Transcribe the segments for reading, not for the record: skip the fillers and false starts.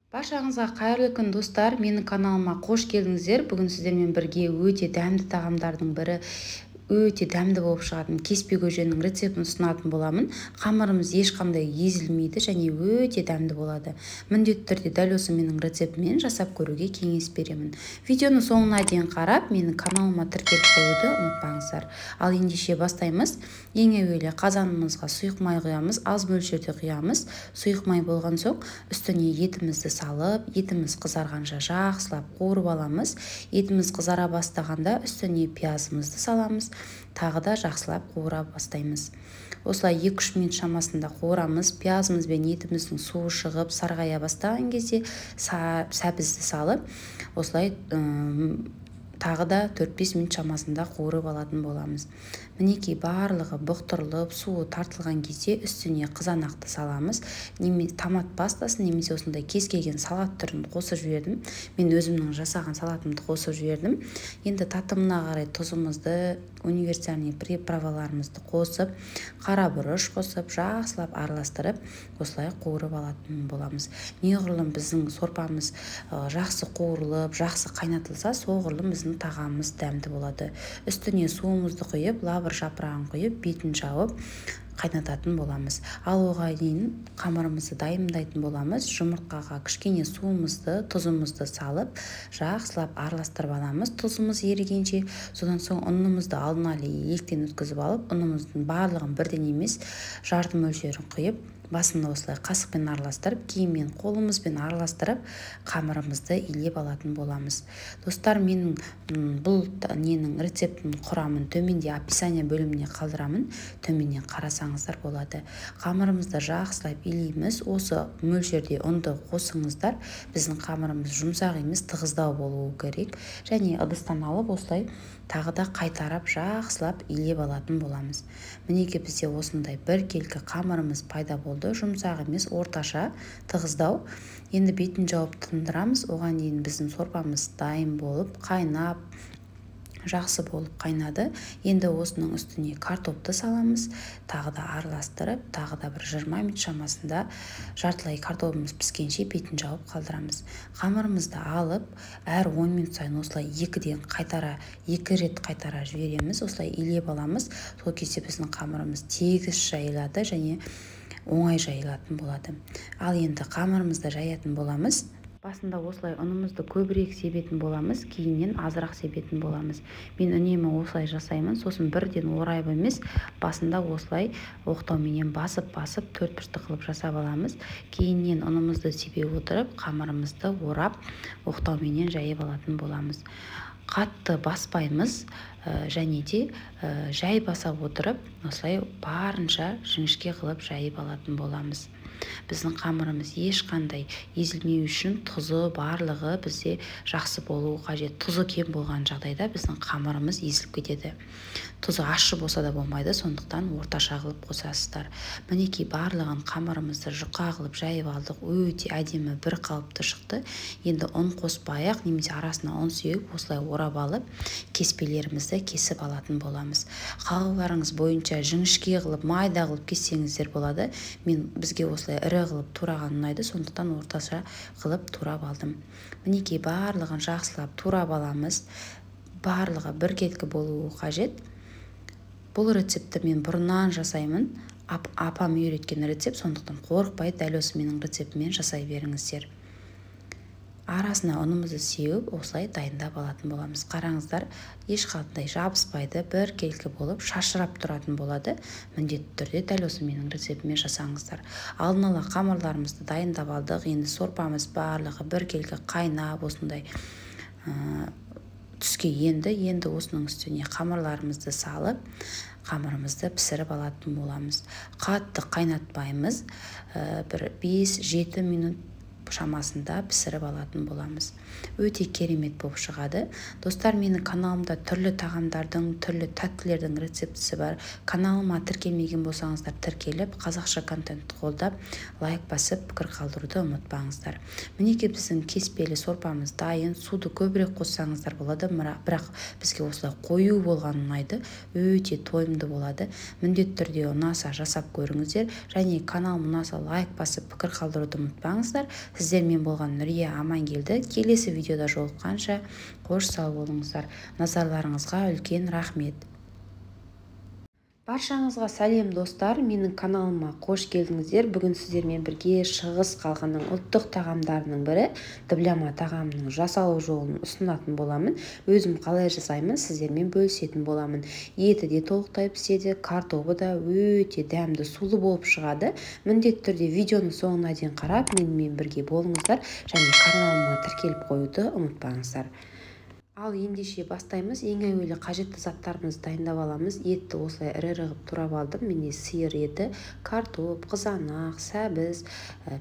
Баршаңызға қайырлы күн достар, менің каналыма қош келдіңіздер. Бүгін сіздермен бірге өте дәмді тағамдардың бірі, өте дәмді болып шығатын кеспе көженің рецептін ұсынатын боламын. Қамырымыз ешқандай езілмейді және өте дәмді болады. Міндетті түрде дәл осы менің рецептіммен жасап көруге кеңес беремін. Видеоны соңына дейін қарап, менің каналыма тіркеліп қоюды ұмытпаңыздар. Ал ендеше бастаймыз. Ең әуелі қазанымызға сұйық май құямыз, аз мөлшерде құямыз. Сұйық май болған соң үстіне етімізді салып, етіміз қызарғанша жақсылап қуырып аламыз. Етіміз қызара бастағанда үстіне пиязымызды саламыз. Тағы да жақсылап қуыра бастаймыз. Осылай 2-3 минут шамасында қуырамыз. Пиязымыз бен етіміздің суы шығып, сарғая бастаған кезде сәбізді салып, осылай тағы да 4-5 минут шамасында қуырып алатын боламыз. Мінекей барлығы бұқтырылып, суы тартылған кезде үстіне қызанақты саламыз. Томат пастасын немесе осындай кез келген салат түрін қосып жібердім. Мен өзімнің жасаған салатымды қосып жібердім. Енді татымына қарай тұзымызды, универсальный приправаларымызды қосып, қара бұрыш қосып, жақсылап араластырып, осылай қуырып алатын боламыз. Неғұрлым біздің сорпамыз жақсы қуырылып, жақсы қайнатылса, соғұрлым біздің тағамымыз дәмді болады. Үстіне суымызды құйып, лавр жапырағын құйып, бетін жауып қайнататын боламыз. Ал оған дейін қамырымызды дайындайтын боламыз. Жұмыртқаға кішкене суымызды, тұзымызды салып, жақсылап араластырып аламыз. Тұзымыз ерігенше, содан соң ұнымызды алдын ала електен өткізіп алып, ұнымыздың барлығын бірден емес, жарты мөлшерін құйып, басында осылай қасықпен араластырып, кейін қолымызбен араластырып, қамырымызды илеп алатын боламыз. Достар, менің бұл рецептінің құрамын төменде описание бөліміне қалдырамын. Төменнен қарасаңыздар болады. Қамырымызды жақсылап илейміз. Осы мөлшерде ұнды қосыңыздар. Біздің қамырымыз жұмсақ емес, тығыздау болуы керек. Және ыдыстан алып осылай тағы да қайтарып жақсылап илеп алатын боламыз. Мінекей бізде осындай біркелкі қамырымыз пайда болды. Жұмсақ емес, орташа, тығыздау. Енді бетін жауып тындырамыз. Оған дейін біздің сорпамыз дайын болып, қайнап, жақсы болып қайнады. Енді осының үстіне картопты саламыз. Тағы да араластырып, тағы да бір 20 минут шамасында жартылай картопымыз піскенше бетін жауып қалдырамыз. Қамырымызды алып, әр 10 минут сайын осылай 2 рет қайтара жібереміз. Осылай илеп аламыз. Сол кезде біздің қамырымыз тегіс жайылады және оңай жайылатын болады. Ал енді қамырымызды жаятын боламыз. Басында осылай ұнымызды көбірек себетін боламыз, кейіннен азырақ себетін боламыз. Мен үнемі осылай жасаймын, сосын бірден орайып емес, басында осылай оқтауменен басып, 4-1 қылып жасап аламыз. Кейіннен ұнымызды себе отырып, қамырымызды орап, оқтауменен жайып алатын боламыз. Қатты баспаймыз және де жай баса отырып, осылай барынша жіңішке қылып жайып алатын боламыз. Біздің қамырымыз ешқандай езілмеу үшін тұзы барлығы бізде жақсы болуы қажет. Тұзы кем болған жағдайда біздің қамырымыз езіліп кетеді. Тұзы ащы болса да болмайды, сондықтан орташа қылып қосасыздар. Мінекей барлығын қамырымызды жұқа қылып жайып алдық. Өте әдемі бір қалыпты шықты. Енді ұн қоспай-ақ немесе арасына ұн сеуіп, осылай орап алып, кеспелерімізді кесіп алатын боламыз. Қалауларыңыз бойынша жіңішке қылып, майда қылып кессеңіздер болады. Бізге осылай ірі қылып тураған ұнайды, сондықтан орташа қылып турап алдым. Мінекей барлығын жақсылап турап аламыз. Барлығы біркелкі болуы қажет. Бұл рецепті мен бұрыннан жасаймын. Апам үйреткен рецепт, сондықтан қорықпай дәл осы менің рецептіммен жасай беріңіздер. Арасына ұнымызды сеуіп, осылай дайындап алатын боламыз. Қараңыздар, ешқандай жабыспайды, біркелкі болып шашырап тұратын болады. Міндетті түрде дәл осы менің рецептіммен жасаңыздар. Алдын ала қамырларымызды дайындап алдық. Енді сорпамыз барлығы біркелкі қайнап, осындай түске енді осының үстіне қамырларымызды салып, қамырымызды пісіріп алатын боламыз. Қатты қайнатпаймыз, бір 5-7 минут шамасында пісіріп алатын боламыз. Өте керемет болып шығады. Достар, менің каналымда түрлі тағамдардың, түрлі тәттілердің рецептісі бар. Каналыма тіркелмеген болсаңыздар, тіркеліп, қазақша контентті қолдап, лайк басып, пікір қалдыруды ұмытпаңыздар. Мінекей біздің кеспелі сорпамыз дайын. Суды көбірек қоссаңыздар болады, бірақ бізге осылай қою болған ұнайды. Өте тойымды болады. Міндетті түрде ұнаса жасап көріңіздер. Және каналым ұнаса лайк басып, пікір қалдыруды ұмытпаңыздар. Сіздермен болған Нұрия Амангелді. Келесі видеода жолыққанша қош сау болыңыздар. Назарларыңызға үлкен рахмет. Баршаңызға сәлем достар, менің каналыма қош келдіңіздер. Бүгін сіздермен бірге шығыс халқының ұлттық тағамдарының бірі дыбляма тағамының жасалу жолын ұсынатын боламын. Өзім қалай жасаймын, сіздермен бөлісетін боламын. Еті де толықтай піседі, картобы да өте дәмді, сулы болып шығады. Міндетті түрде видеоның соңына дейін қарап, менімен бірге болыңыздар және каналыма тіркеліп қоюды ұмытпаңыздар. Ал ендеше бастаймыз. Ең әуелі қажетті заттарымызды дайындап аламыз. Етті осылай ірі-ірі қылып турап алдым. Менде сиыр еті, картоп, қызанақ, сәбіз,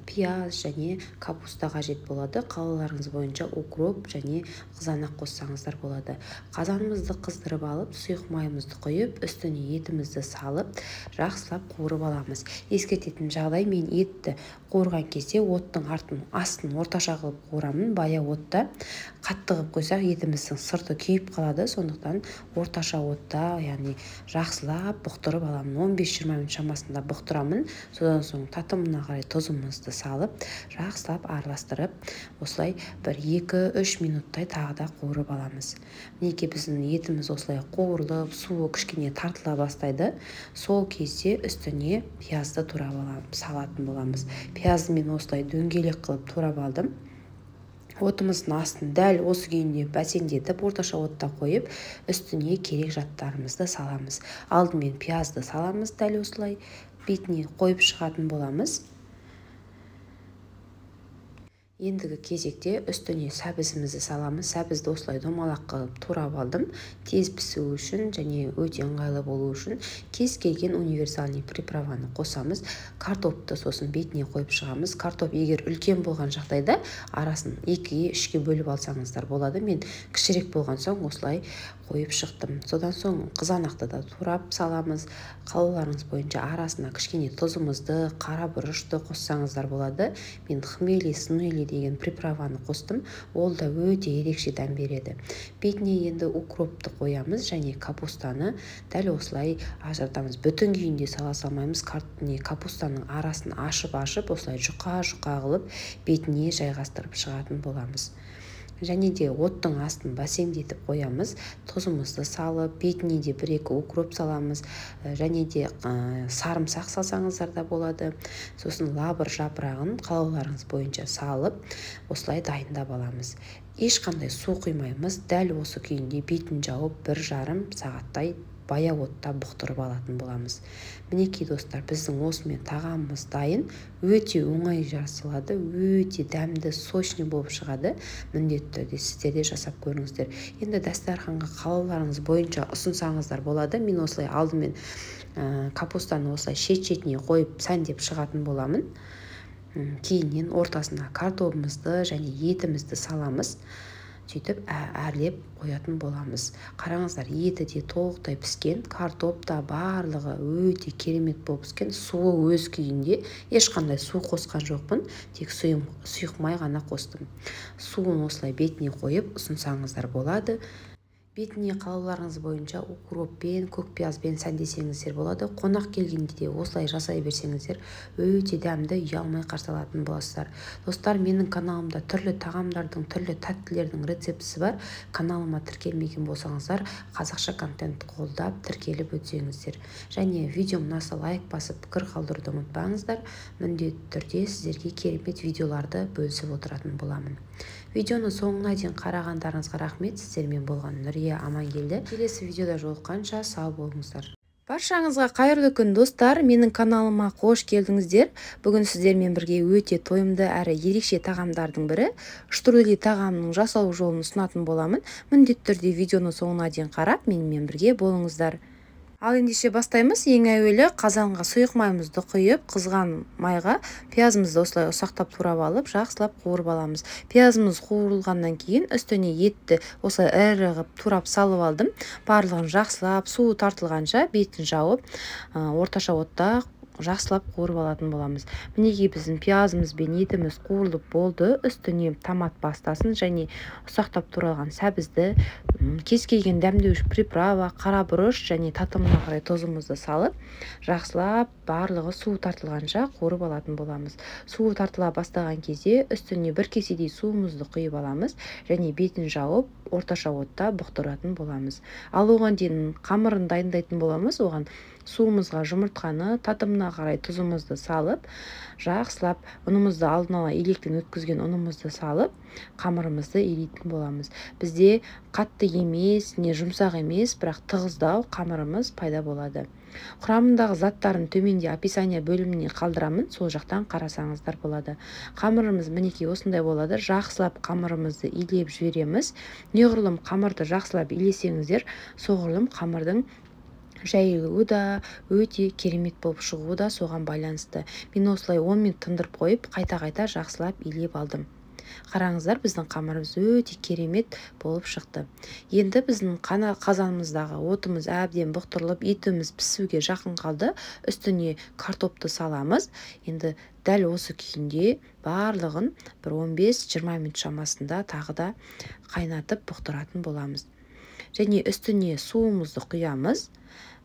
пияз және капуста қажет болады. Қалауларыңыз бойынша укроп және қызанақ қоссаңыздар болады. Қазанымызды қыздырып алып, сұйық майымызды құйып, үстіне етімізді салып, жақсылап қуырып аламыз. Ескертетін жағдай, мен етті қуырған кезде оттың астын орташа қылып қуырамын. Баяу отта қатты қылып қойсақ етіміздің сырты күйіп қалады. Сондықтан орташа отта, яғни жақсылап бұқтырып аламын. 15-20 минут шамасында бұқтырамын. Содан соң татымына қарай тұзымызды салып, жақсылап араластырып, осылай 1-2-3 минуттай тағы да қуырып аламыз. Мінекей біздің етіміз осылай қуырылып, суы кішкене тартыла бастайды. Сол кезде үстіне пиязды турап салатын боламыз. Пиязды мен осылай дөңгелек қылып турап алдым. Отымыздың астын дәл осы күйінде бәсеңдетіп, орташа отта қойып, үстіне керек жаттарымызды саламыз. Алдымен пиязды саламыз, дәл осылай бетіне қойып шығатын боламыз. Ендігі кезекте үстіне сәбізімізді саламыз. Сәбізді осылай домалақ қылып турап алдым. Тез пісуі үшін және өте ыңғайлы болу үшін кез келген универсальный приправаны қосамыз. Картопты сосын бетіне қойып шығамыз. Картоп егер үлкен болған жағдайда арасын 2-3-ке бөліп алсаңыздар болады. Мен кішірек болған соң осылай қойып шықтым. Содан соң қызанақты да турап саламыз. Қалауларыңыз бойынша арасына кішкене тұзымызды, қара бұрышты қоссаңыздар болады. Мен хмели, сунели деген приправаны қостым. Ол да өте ерекше дәм береді. Бетіне енді укропты қоямыз және капустаны дәл осылай ажыратамыз. Бүтін күйінде сала салмаймыз. Капустаның арасын ашып-ашып, осылай жұқа-жұқа қылып бетіне жайғастырып шығатын боламыз. Және де оттың астын бәсеңдетіп қоямыз. Тұзымызды салып, бетіне де 1-2 укроп саламыз. Және де сарымсақ салсаңыздар да болады. Сосын лабыр жапырағын қалауларыңыз бойынша салып, осылай дайындап аламыз. Ешқандай су құймаймыз. Дәл осы күйінде бетін жауып 1,5 сағаттай баяу отта бұқтырып алатын боламыз. Мінекей достар, біздің осымен тағамымыз дайын. Өте оңай жасалады, өте дәмді, сочный болып шығады. Міндетті түрде сіздер де жасап көріңіздер. Енді дастарханға қалауларыңыз бойынша ұсынсаңыздар болады. Мен осылай алдымен капустаны осылай шет-шетіне қойып сәндеп шығатын боламын. Кейіннен ортасына картобымызды және етімізді саламыз. Сөйтіп әрлеп қоятын боламыз. Қараңыздар, еті де толықтай піскен, картоп та барлығы өте керемет болып піскен. Суы өз күйінде, ешқандай су қосқан жоқпын, тек сұйық май ғана қостым. Суын осылай бетіне қойып ұсынсаңыздар болады. Бетіне қалауларыңыз бойынша укроппен, көкпиязбен сәндесеңіздер болады. Қонақ келгенде де осылай жасай берсеңіздер, өте дәмді, ұялмай қарсы алатын боласыздар. Достар, менің каналымда түрлі тағамдардың, түрлі тәттілердің рецептісі бар. Каналыма тіркелмеген болсаңыздар, қазақша контент қолдап тіркеліп өтсеңіздер. Және видеом ұнаса лайк басып, пікір қалдыруды ұмытпаңыздар. Міндетті түрде сіздерге керемет видеоларды бөлісіп отыратын боламын. Видеоны соңына дейін қарағандарыңызға рахмет. Сіздермен болған Нұрия Амангелді. Келесі видеода жолыққанша сау болыңыздар. Баршаңызға қайырлы күн достар, менің каналыма қош келдіңіздер. Бүгін сіздермен бірге өте тойымды әрі ерекше тағамдардың бірі штрудель тағамының жасалу жолын ұсынатын боламын. Міндетті түрде видеоны соңына дейін қарап, менімен бірге болыңыздар. Ал ендеше бастаймыз. Ең әуелі қазанға сұйық майымызды құйып, қызған майға пиязымызды осылай ұсақтап турап алып, жақсылап қуырып аламыз. Пиязымыз қуырылғаннан кейін үстіне етті осылай ірі қылып турап салып алдым. Барлығын жақсылап, суы тартылғанша бетін жауып, орташа отта жақсылап қуырып алатын боламыз. Мінекей біздің пиязымыз бен етіміз қуырылып болды. Үстіне томат пастасын және ұсақтап туралған сәбізді, кез келген дәмдеуіш приправа, қара бұрыш және татымына қарай тұзымызды салып, жақсылап барлығы суы тартылғанша қуырып алатын боламыз. Суы тартыла бастаған кезде үстіне бір кеседей суымызды құйып аламыз және бетін жауып, орташа отта бұқтыратын боламыз. Ал оған дейін қамырын дайындайтын боламыз. Оған суымызға жұмыртқаны, татымына қарай тұзымызды салып, жақсылап ұнымызды алдын ала електен өткізген ұнымызды салып, қамырымызды илейтін боламыз. Бізде қатты емес, не жұмсақ емес, бірақ тығыздау қамырымыз пайда болады. Құрамындағы заттарын төменде описание бөліміне қалдырамын, сол жақтан қарасаңыздар болады. Қамырымыз мінекей осындай болады. Жақсылап қамырымызды илеп жібереміз. Неғұрлым қамырды жақсылап илесеңіздер, соғұрлым қамырдың жайылуы да өте керемет болып шығуы да соған байланысты. Мен осылай 10 минут тындырып қойып, қайта-қайта жақсылап илеп алдым. Қараңыздар, біздің қамырымыз өте керемет болып шықты. Енді біздің қазанымыздағы отымыз әбден бұқтырылып, етіміз пісуге жақын қалды. Үстіне картопты саламыз. Енді дәл осы күйінде барлығын бір 15-20 минут шамасында тағы да қайнатып бұқтыратын боламыз. Және үстіне суымызды құямыз.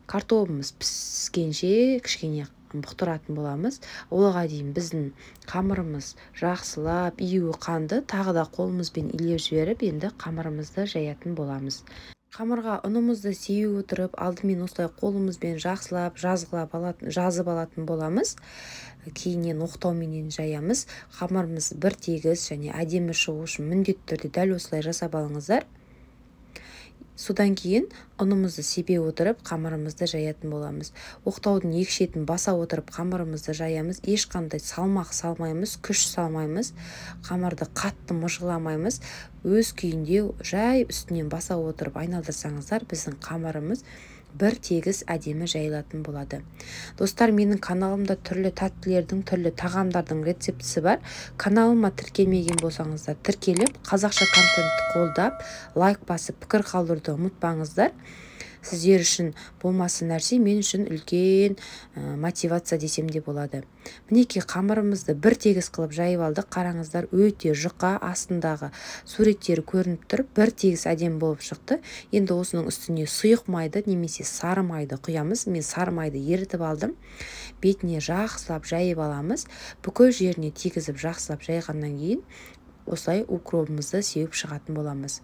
Картопымыз піскенше кішкене бұқтыратын боламыз. Олға дейін біздің қамырымыз жақсылап июі қанды, тағы да қолымызбен илеп жіберіп, енді қамырымызды жаятын боламыз. Қамырға ұнымызды сеуіп отырып, алдымен осылай қолымызбен жақсылап жазып алатын боламыз. Кейіннен оқтауменен жаямыз. Қамырымыз бір тегіс және әдемі шығу үшін міндетті түрде дәл осылай жасап алыңыздар. Содан кейін ұнымызды себе отырып, қамырымызды жаятын боламыз. Оқтаудың екі шетін баса отырып, қамырымызды жаямыз. Ешқандай салмақ салмаймыз, күш салмаймыз. Қамырды қатты мыжғыламаймыз. Өз күйінде жай үстінен баса отырып айналдырсаңыздар, біздің қамырымыз бір тегіс әдемі жайылатын болады. Достар, менің каналымда түрлі тәттілердің, түрлі тағамдардың рецептісі бар. Каналыма тіркелмеген болсаңыздар, тіркеліп, қазақша контентті қолдап, лайк басып, пікір қалдыруды ұмытпаңыздар. Сіздер үшін болмасы нәрсе мен үшін үлкен мотивация десем де болады. Мінекей қамырымызды бір тегіс қылып жайып алдық. Қараңыздар, өте жұқа, астындағы суреттері көрініп тұр, бір тегіс әдемі болып шықты. Енді осының үстіне сұйық майды немесе сары майды құямыз. Мен сары майды ерітіп алдым. Бетіне жақсылап жайып аламыз. Бүкіл жеріне тигізіп жақсылап жайғаннан кейін осылай укропымызды сеуіп шығатын боламыз.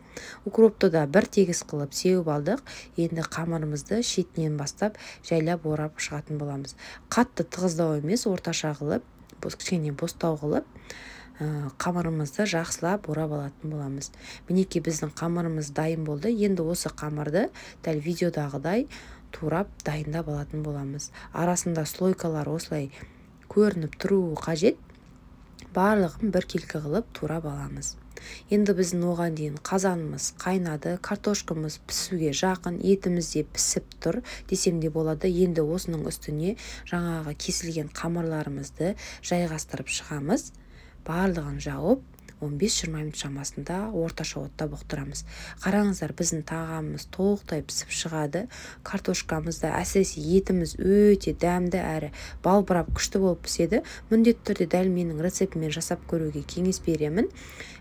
Укропты да бір тегіс қылып сеуіп алдық. Енді қамырымызды шетінен бастап жайлап орап шығатын боламыз. Қатты тығыздау емес, орташа қылып, кішкене бостау қылып, қамырымызды жақсылап орап алатын боламыз. Мінекей біздің қамырымыз дайын болды. Енді осы қамырды дәл видеодағыдай турап дайындап алатын боламыз. Арасында слойкалар осылай көрініп тұруы қажет. Барлығын бір келкі қылып турап аламыз. Енді біздің оған дейін қазанымыз қайнады, картошкамыз пісуге жақын, етіміз де пісіп тұр десем де болады. Енді осының үстіне жаңағы кесілген қамырларымызды жайғастырып шығамыз. Барлығын жауып 15-20 минут шамасында орташа отта бұқтырамыз. Қараңыздар, біздің тағамымыз толықтай пісіп шығады. Картошкамызда, әсіресе етіміз өте дәмді әрі балбырап күшті болып піседі. Міндетті түрде дәл менің рецептіммен жасап көруге кеңес беремін.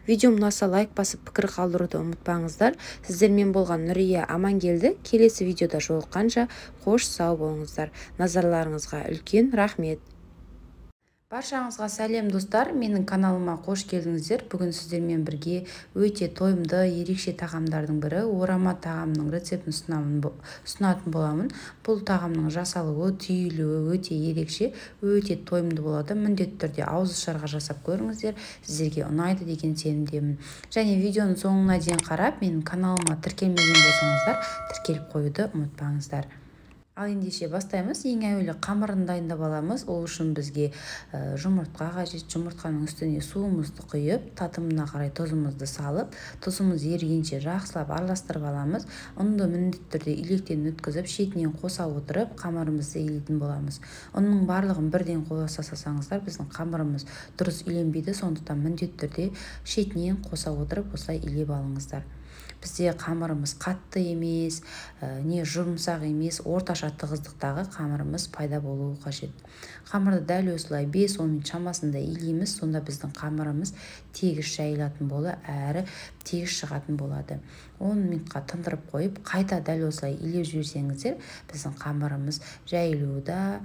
Видеом ұнаса лайк басып, пікір қалдыруды ұмытпаңыздар. Сіздермен болған Нұрия Амангелді. Келесі видеода жолыққанша қош сау болыңыздар. Назарларыңызға үлкен рахмет. Баршаңызға сәлем достар, менің каналыма қош келдіңіздер. Бүгін сіздермен бірге өте тойымды, ерекше тағамдардың бірі орама тағамның рецептін ұсынатын боламын. Бұл тағамның жасалуы, түйілуі өте ерекше, өте тойымды болады. Міндетті түрде ауызашарға жасап көріңіздер, сіздерге ұнайды деген сенімдемін. Және видеоның соңына дейін қарап, менің каналыма тіркелмеген болсаңыздар, тіркеліп қоюды ұмытпаңыздар. Ал ендеше бастаймыз. Ең әуелі қамырын дайындап аламыз. Ол үшін бізге жұмыртқа қажет. Жұмыртқаның үстіне суымызды құйып, татымына қарай тұзымызды салып, тұзымыз ерігенше жақсылап араластырып аламыз. Ұнды міндетті түрде илектен өткізіп, шетінен қоса отырып, қамырымызды илейтін боламыз. Ұнның барлығын бірден қоса салсаңыздар, біздің қамырымыз дұрыс иленбейді. Сондықтан міндетті түрде шетінен қоса отырып, осылай илеп алыңыздар. Бізде қамырымыз қатты емес, не жұмсақ емес, орташа тығыздықтағы қамырымыз пайда болуы қажет. Қамырды дәл осылай 5-10 минут шамасында илейміз, сонда біздің қамырымыз тегіс жайылатын болады, әрі тегіс шығатын болады. 10 минутқа тындырып қойып, қайта дәл осылай илеп жіберсеңіздер, біздің қамырымыз жайылуы да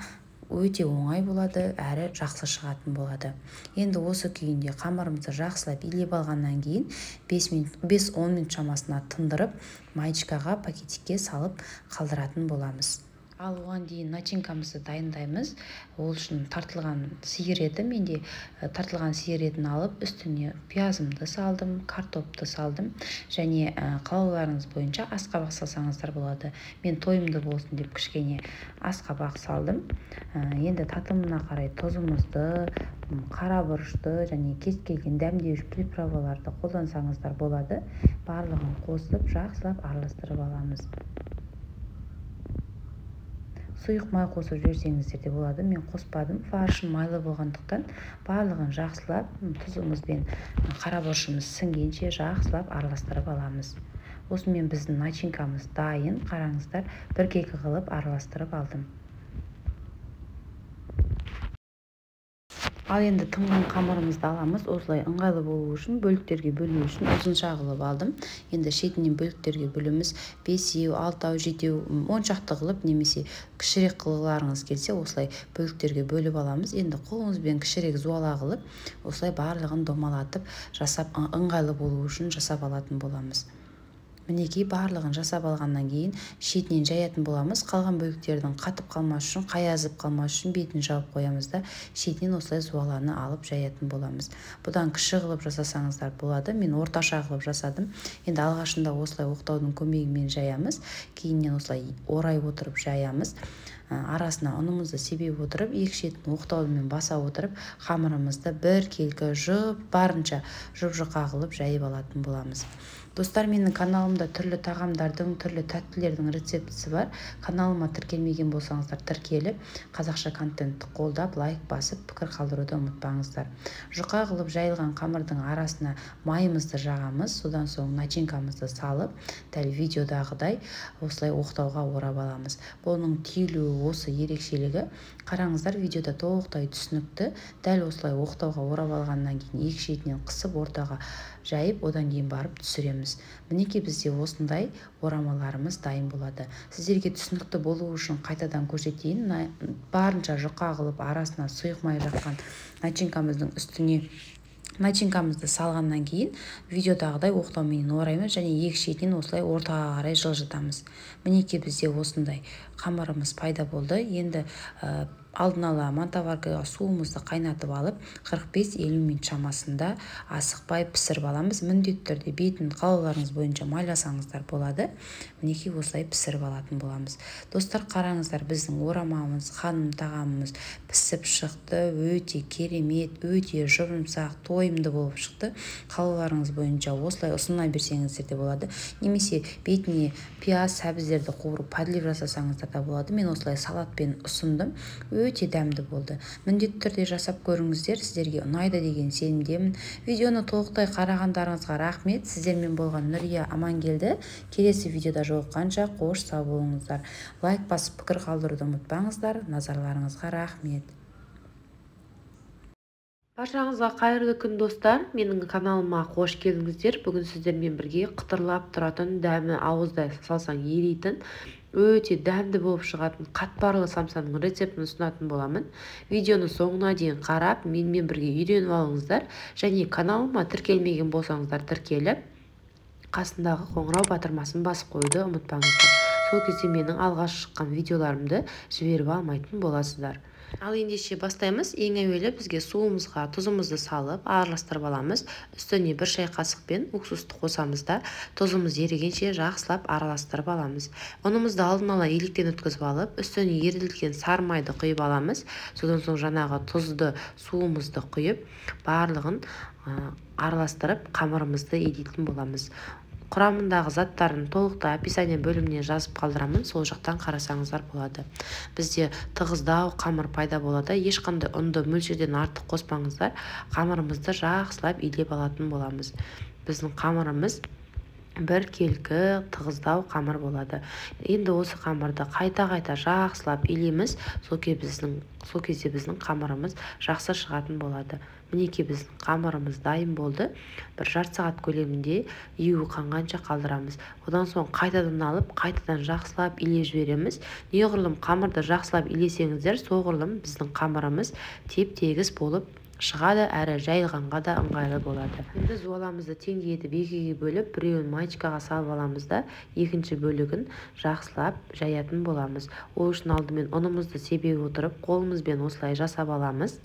өте оңай болады, әрі жақсы шығатын болады. Енді осы күйінде қамырымызды жақсылап илеп алғаннан кейін 5-10 минут шамасына тындырып, маечкаға, пакетикке салып қалдыратын боламыз. Ал оған дейін начинкамызды дайындаймыз. Ол үшін тартылған сиыр еті, менде тартылған сиыр етін алып, үстіне пиязымды салдым, картопты салдым, және қалауларыңыз бойынша асқабақ салсаңыздар болады. Мен тойымды болсын деп кішкене асқабақ салдым. Енді татымына қарай тұзымызды, қара бұрышты және кез келген дәмдеуіш приправаларды қолдансаңыздар болады. Барлығын қосып, жақсылап араластырып аламыз. Сұйық май қосып жіберсеңіздер де болады. Мен қоспадым. Фаршым майлы болғандықтан барлығын жақсылап, тұзымыз бен қара бұрышымыз сіңгенше жақсылап араластырып аламыз. Осымен біздің начинкамыз дайын. Қараңыздар, бір-екі қылып араластырып алдым. Ал енді тынған қамырымызды аламыз. Осылай ыңғайлы болу үшін, бөліктерге бөлу үшін ұзынша қылып алдым. Енді шетінен бөліктерге бөліміз 5-еу, 6-ау, 7-еу, 10 шақты қылып, немесе кішірек қылғыларыңыз келсе, осылай бөліктерге бөліп аламыз. Енді қолыңызбен кішірек зуала қылып, осылай барлығын домалатып, жасап ыңғайлы болу үшін жасап алатын боламыз. Мінекей барлығын жасап алғаннан кейін шетінен жаятын боламыз. Қалған бөліктердің қатып қалмас үшін, қаязып қалмас үшін бетін жауып қоямыз да, шетінен осылай зуаланы алып жаятын боламыз. Бұдан кіші қылып жасасаңыздар болады. Мен орташа қылып жасадым. Енді алғашында осылай оқтаудың көмегімен жаямыз. Кейіннен осылай орай отырып жаямыз. Арасына ұнымызды себеп отырып, екі шетін оқтаумен баса отырып, қамырымызды бір келкі барынша жұп-жұқа қылып жайып алатын боламыз. Достар, менің каналымда түрлі тағамдардың, түрлі тәттілердің рецептісі бар. Каналыма тіркелмеген болсаңыздар, тіркеліп, қазақша контентті қолдап, лайк басып, пікір қалдыруды ұмытпаңыздар. Жұқа қылып жайылған қамырдың арасына майымызды жағамыз, содан соң начинкамызды салып, дәл видеодағыдай осылай оқтауға орап аламыз. Бұның түйілуі осы ерекшелігі. Қараңыздар, видеода толықтай түсінікті. Дәл осылай оқтауға орап алғаннан кейін екі шетінен қысып ортаға жайып, одан кейін барып түсіреміз. Мінекей бізде осындай орамаларымыз дайын болады. Сіздерге түсінікті болу үшін қайтадан көрсетейін. Барынша жұқа қылып арасына сұйық май жаққан начинкамыздың үстіне начинкамызды салғаннан кейін видеодағыдай оқтаумен ораймыз және екі шетінен осылай ортаға қарай жылжытамыз. Мінекей бізде осындай қамырымыз пайда болды. Енді алдын ала мантоваркаға суымызды қайнатып алып, 45-50 минут шамасында асықпай пісіріп аламыз. Міндетті түрде бетін қалауларыңыз бойынша майласаңыздар болады. Мінекей осылай пісіріп алатын боламыз. Достар, қараңыздар, біздің орамамыз, ханым тағамымыз пісіп шықты. Өте керемет, өте жұмсақ, тойымды болып шықты. Қалауларыңыз бойынша осылай ұсына берсеңіздер де болады. Немесе бетіне пияз, сәбіздерді қуырып подлив жасасаңыздар да болады. Мен осылай салатпен ұсындым. Өте дәмді болды. Міндетті түрде жасап көріңіздер, сіздерге ұнайды деген сенімдемін. Видеоны толықтай қарағандарыңызға рахмет. Сіздермен болған Нұрия Амангелді. Келесі видеода жолыққанша қош сау болыңыздар. Лайк басып пікір қалдыруды ұмытпаңыздар. Назарларыңызға рахмет. Баршаңызға қайырлы күн, достар. Менің каналыма қош келдіңіздер. Бүгін сіздермен бірге қытырлап тұратын, дәмі ауыздай салсаң ерейтін, өте дәмді болып шығатын қатпарлы самсаның рецептін ұсынатын боламын. Видеоны соңына дейін қарап, менімен бірге үйреніп алыңыздар. Және каналыма тіркелмеген болсаңыздар, тіркеліп, қасындағы қоңырау батырмасын басып қоюды ұмытпаңыздар. Сол кезде менің алғаш шыққан видеоларымды жіберіп алмайтын боласыздар. Ал ендеше бастаймыз. Ең әуелі бізге суымызға тұзымызды салып араластырып аламыз. Үстіне бір шай қасықпен уксусты қосамыз да, тұзымыз ерігенше жақсылап араластырып аламыз. Ұнымызды алдын ала електен өткізіп алып, үстіне ерітілген сары майды құйып аламыз. Содан соң жаңағы тұзды суымызды құйып, барлығын араластырып қамырымызды илейтін боламыз. Құрамындағы заттарын толықтай описание бөліміне жазып қалдырамын, сол жақтан қарасаңыздар болады. Бізде тығыздау қамыр пайда болады. Ешқандай ұнды мөлшерден артық қоспаңыздар, қамырымызды жақсылап илеп алатын боламыз. Біздің қамырымыз бір келкі тығыздау қамыр болады. Енді осы қамырды қайта-қайта жақсылап илейміз. Сол кезде біздің қамырымыз жақсы шығатын болады. Мінекей біздің қамырымыз дайын болды. Бір жарты сағат көлемінде июі қанғанша қалдырамыз. Одан соң қайтадан алып, қайтадан жақсылап илеп жібереміз. Неғұрлым қамырды жақсылап илесеңіздер, соғұрлым біздің қамырымыз теп-тегіс болып шығады, әрі жайылғанға да ыңғайлы болады. Енді зуаламызды теңдей етіп екіге бөліп, біреуін маечкаға салып аламыз да, екінші бөлігін жақсылап жаятын боламыз. Ол үшін алдымен ұнымызды себе отырып, қолымызбен осылай жасап аламыз.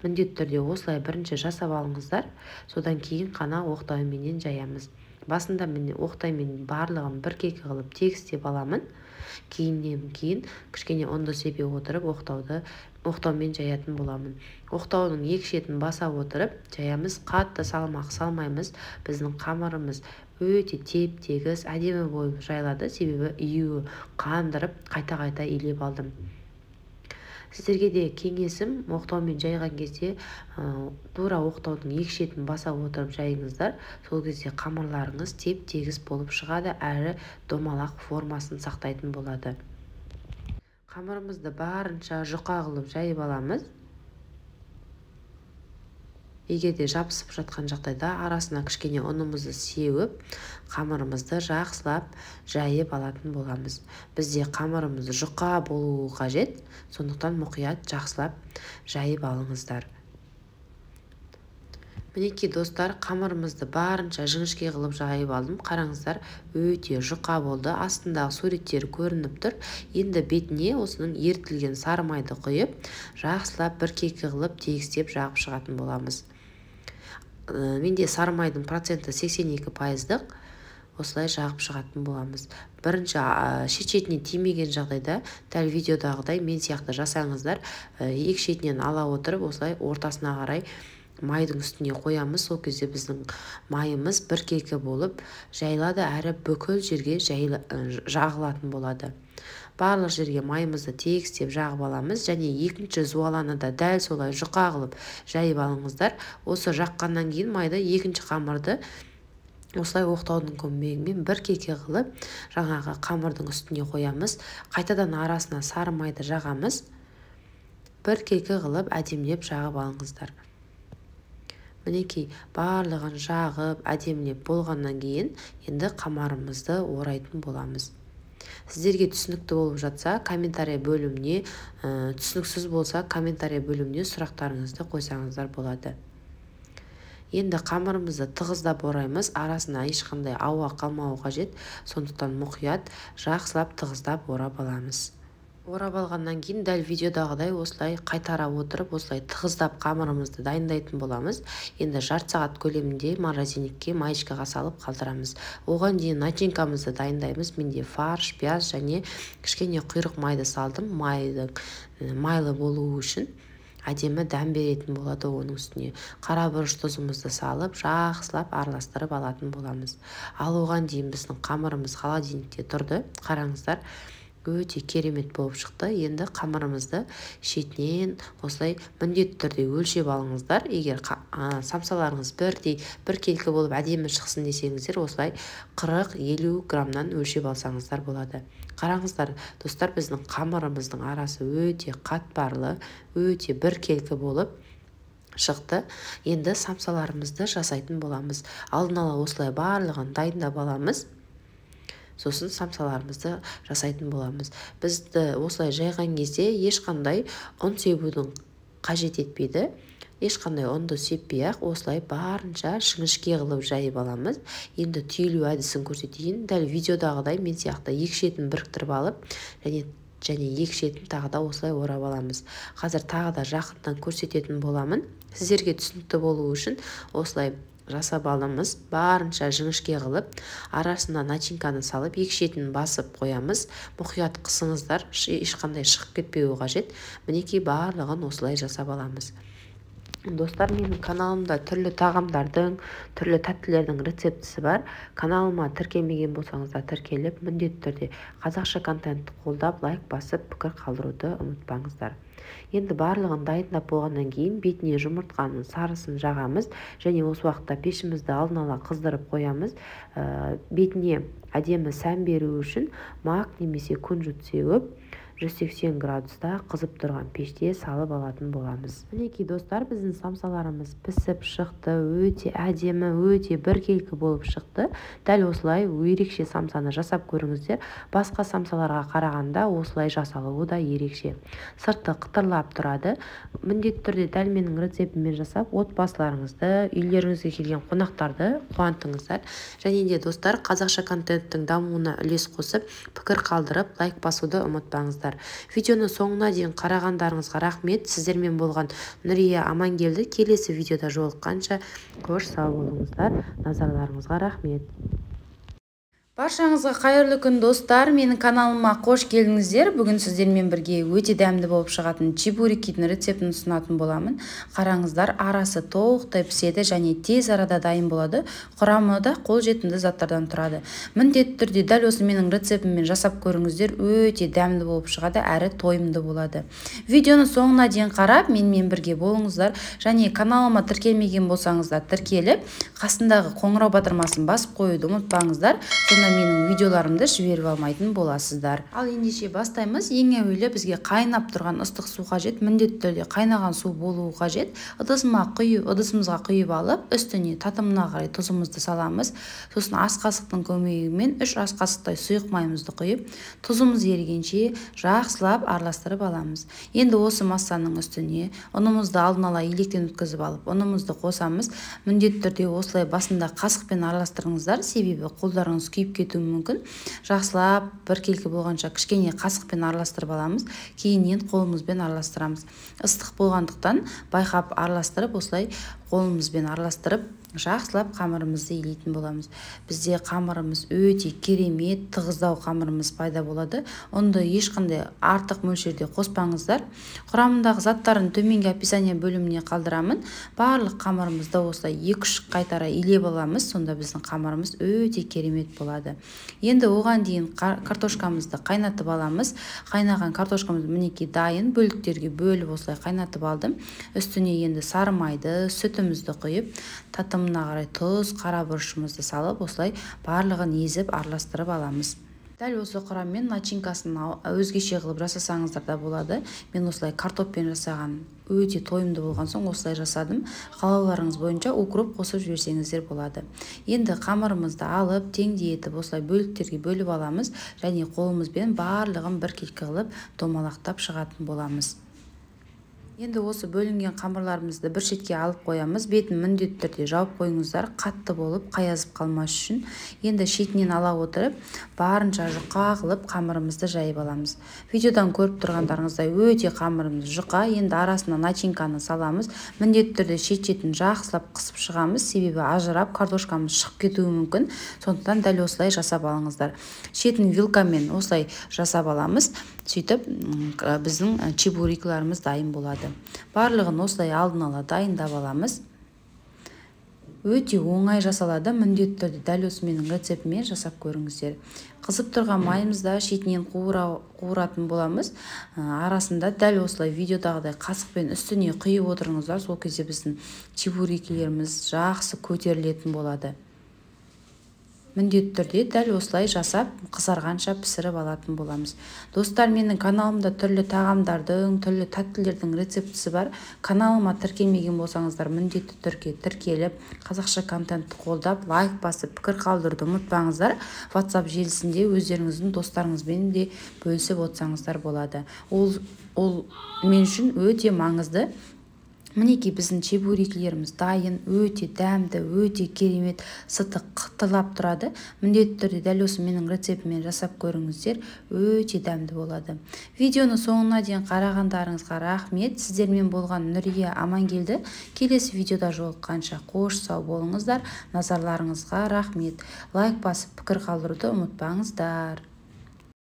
Міндетті түрде осылай бірінші жасап алыңыздар, содан кейін қана оқтауменен жаямыз. Басында мен оқтаймен барлығын бір кекі қылып тегістеп аламын. Кейін кішкене ұнды себе отырып оқтаумен жаятын боламын. Оқтаудың екі шетін баса отырып жаямыз, қатты салмақ салмаймыз. Біздің қамырымыз өте теп-тегіс әдемі болып жайылады, себебі июі қандырып қайта-қайта илеп алдым. Сіздерге де кеңесім, оқтаумен жайған кезде тура оқтаудың екі шетін баса отырып жайыңыздар. Сол кезде қамырларыңыз теп-тегіс болып шығады, әрі домалақ формасын сақтайтын болады. Қамырымызды барынша жұқа қылып жайып аламыз. Егер де жабысып жатқан жағдайда арасына кішкене ұнымызды сеуіп, қамырымызды жақсылап жайып алатын боламыз. Бізде қамырымыз жұқа болуы қажет, сондықтан мұқият жақсылап жайып алыңыздар. Мінекей достар, қамырымызды барынша жіңішке қылып жайып алдым. Қараңыздар, өте жұқа болды. Астындағы суреттері көрініп тұр. Енді бетіне осының ертілген сары майды құйып, жақсылап бір кекі қылып тегістеп жағып шығатын боламыз. Менде сары майдың проценті 82%. Осылай жағып шығатын боламыз. Бірінші шет-шетіне тимеген жағдайда, дәл видеодағыдай мен сияқты жасаңыздар. Екі шетінен ала отырып, осылай ортасына қарай майдың үстіне қоямыз. Сол кезде біздің майымыз бір кекі болып жайылады, әрі бүкіл жерге жағылатын болады. Барлық жерге майымызды тегістеп жағып аламыз, және екінші зуаланы да дәл солай жұқа қылып жайып алыңыздар. Осы жаққаннан кейін майды екінші қамырды осылай оқтаудың көмегімен бір кекі қылып жаңағы қамырдың үстіне қоямыз. Қайтадан арасына сары майды жағамыз. Бір кекі қылып әдемілеп жағып алыңыздар. Мінекей барлығын жағып әдемілеп болғаннан кейін енді қамырымызды орайтын боламыз. Сіздерге түсінікті болып жатса, комментарий бөліміне, түсініксіз болса, комментарий бөліміне сұрақтарыңызды қойсаңыздар болады. Енді қамырымызды тығыздап ораймыз, арасына ешқандай ауа қалмауы қажет, сондықтан мұқият жақсылап тығыздап орап аламыз. Орап алғаннан кейін дәл видеодағыдай осылай қайтара отырып, осылай тығыздап қамырымызды дайындайтын боламыз. Енді жарты сағат көлемінде морозильникке маечкаға салып қалдырамыз. Оған дейін начинкамызды дайындаймыз. Менде фарш, пияз және кішкене құйрық майды салдым. Майлы болуы үшін әдемі дәм беретін болады оның үстіне. Қара бұрыш тұзымызды салып, жақсылап араластырып алатын боламыз. Ал оған дейін біздің қамырымыз холодильникте тұрды. Қараңыздар, өте керемет болып шықты. Енді қамырымызды шетінен осылай міндетті түрде өлшеп алыңыздар. Егер самсаларыңыз бір келкі болып әдемі шықсын десеңіздер, осылай 40-50 граммнан өлшеп алсаңыздар болады. Қараңыздар, достар, біздің қамырымыздың арасы өте қатпарлы, өте бір келкі болып шықты. Енді самсаларымызды жасайтын боламыз. Алдын ала осылай барлығын дайындап аламыз. Сосын самсаларымызды жасайтын боламыз. Бізді осылай жайған кезде ешқандай ұн себудің қажет етпейді. Ешқандай ұнды сеппей-ақ осылай барынша жіңішке қылып жайып аламыз. Енді түйілу әдісін көрсетейін. Дәл видеодағыдай мен сияқты екі шетін біріктіріп алып, және екі шетін тағы да осылай орап аламыз. Қазір тағы да жақыннан көрсететін боламын. Сіздерге түсінікті болу үшін осылай жасап аламыз. Барынша жіңішке қылып, арасына начинканы салып, екі шетін басып қоямыз. Мұқият қысыңыздар, ешқандай шығып кетпеуі қажет. Мінекей барлығын осылай жасап аламыз. Достар, менің каналымда түрлі тағамдардың, түрлі тәттілердің рецептісі бар. Каналыма тіркелмеген болсаңыздар тіркеліп, міндетті түрде қазақша контентті қолдап, лайк басып, пікір қалдыруды ұмытпаңыздар. Енді барлығын дайындап болғаннан кейін бетіне жұмыртқаның сарысын жағамыз және осы уақытта пешімізді алдын ала қыздырып қоямыз. Бетіне әдемі сән беру үшін мак немесе күнжіт сеуіп 180 градуста қызып тұрған пеште салып алатын боламыз. Мінекей достар, біздің самсаларымыз пісіп шықты, өте әдемі, өте біркелкі болып шықты. Дәл осылай ерекше самсаны жасап көріңіздер. Басқа самсаларға қарағанда осылай жасалуы да ерекше. Сырты қытырлап тұрады. Міндетті түрде дәл менің рецептіммен жасап, отбасыларыңызды, үйлеріңізге келген қонақтарды қуантыңыздар. Және де достар, қазақша контенттің дамуына үлес қосып, пікір қалдырып, лайк басуды ұмытпаңыздар. Видеоны соңына дейін қарағандарыңызға рахмет. Сіздермен болған Нұрия Амангелді. Келесі видеода жолыққанша қош сау болыңыздар. Назарларыңызға рахмет. Баршаңызға қайырлы күн достар, менің каналыма қош келдіңіздер. Бүгін сіздермен бірге өте дәмді болып шығатын чебурекидің рецептін ұсынатын боламын. Қараңыздар, арасы толықтай піседі және тез арада дайын болады. Құрамы да қолжетімді заттардан тұрады. Міндетті түрде дәл осы менің рецептіммен жасап көріңіздер, өте дәмді болып шығады, әрі тойымды болады. Видеоны соңына дейін қарап, менімен бірге болыңыздар және каналыма тіркелмеген болсаңыздар тіркеліп, қасындағы қоңырау батырмасын басып қоюды ұмытпаңыздар. Менің видеоларымды жіберіп алмайтын боласыздар. Ал ендеше бастаймыз. Ең әуелі бізге қайнап тұрған ыстық су қажет. Міндетті түрде қайнаған су болуы қажет. Ыдысымызға құйып алып, үстіне татымына қарай тұзымызды саламыз. Сосын ас қасықтың көмегімен 3 ас қасықтай сұйық майымызды құйып, тұзымыз ерігенше жақсылап араластырып аламыз. Енді осы массаның үстіне ұнымызды алдын ала електен өткізіп алып, ұнымызды қосамыз. Міндетті түрде осылай басында қасықпен араластырыңыздар, себебі қолдарыңыз күйіп кетуі мүмкін. Жақсылап біркелкі болғанша кішкене қасықпен араластырып аламыз. Кейіннен қолымызбен араластырамыз. Ыстық болғандықтан байқап араластырып, осылай қолымызбен араластырып, жақсылап қамырымызды илейтін боламыз. Бізде қамырымыз өте керемет, тығыздау қамырымыз пайда болады. Онда ешқандай артық мөлшерде қоспаңыздар. Құрамындағы заттарын төменгі описание бөліміне қалдырамын. Барлық қамырымызды осылай 2-3 қайтара илеп аламыз. Сонда біздің қамырымыз өте керемет болады. Енді оған дейін картошкамызды қайнатып аламыз. Қайнаған картошкамызды мінекей дайын, бөліктерге бөліп осылай қайнатып алдым. Үстіне енді сары майды, сүтімізді құйып, татымына қарай тұз, қара бұрышымызды салып, осылай барлығын езіп араластырып аламыз. Дәл осы құраммен начинкасын өзгеше қылып жасасаңыздар да болады. Мен осылай картоппен жасаған өте тойымды болған соң осылай жасадым. Қалауларыңыз бойынша укроп қосып жіберсеңіздер болады. Енді қамырымызды алып, теңдей етіп осылай бөліктерге бөліп аламыз және қолымызбен барлығын біркелкі қылып домалақтап шығатын боламыз. Енді осы бөлінген қамырларымызды бір шетке алып қоямыз. Бетін міндетті түрде жауып қойыңыздар, қатты болып қаязып қалмас үшін. Енді шетінен ала отырып, барынша жұқа қылып қамырымызды жайып аламыз. Видеодан көріп тұрғандарыңыздай өте қамырымыз жұқа. Енді арасына начинканы саламыз. Міндетті түрде шет-шетін жақсылап қысып шығамыз, себебі ажырап картошкамыз шығып кетуі мүмкін. Сондықтан дәл осылай жасап алыңыздар. Шетін вилкамен осылай жасап аламыз. Сөйтіп біздің чебурекиларымыз дайын болады. Барлығын осылай алдын ала дайындап аламыз. Өте оңай жасалады. Міндетті түрде дәл осы менің рецептіммен жасап көріңіздер. Қызып тұрған майымызда шетінен қуыратын боламыз. Арасында дәл осылай видеодағыдай қасықпен үстіне құйып отырыңыздар. Сол кезде біздің чебурекилеріміз жақсы көтерілетін болады. Міндетті түрде дәл осылай жасап, қызарғанша пісіріп алатын боламыз. Достар, менің каналымда түрлі тағамдардың, түрлі тәттілердің рецептісі бар. Каналыма тіркелмеген болсаңыздар, міндетті түрде тіркеліп, қазақша контентті қолдап, лайк басып, пікір қалдыруды ұмытпаңыздар. WhatsApp желісінде өздеріңіздің достарыңызбен де бөлісіп отырсаңыздар болады. Ол мен үшін өте маңызды. Мінекей біздің чебурекилеріміз дайын, өте дәмді, өте керемет, сыты қытырлап тұрады. Міндетті түрде дәл осы менің рецептіммен жасап көріңіздер, өте дәмді болады. Видеоны соңына дейін қарағандарыңызға рахмет. Сіздермен болған Нұрия Амангелді. Келесі видеода жолыққанша қош сау болыңыздар. Назарларыңызға рахмет. Лайк басып пікір қалдыруды ұмытпаңыздар.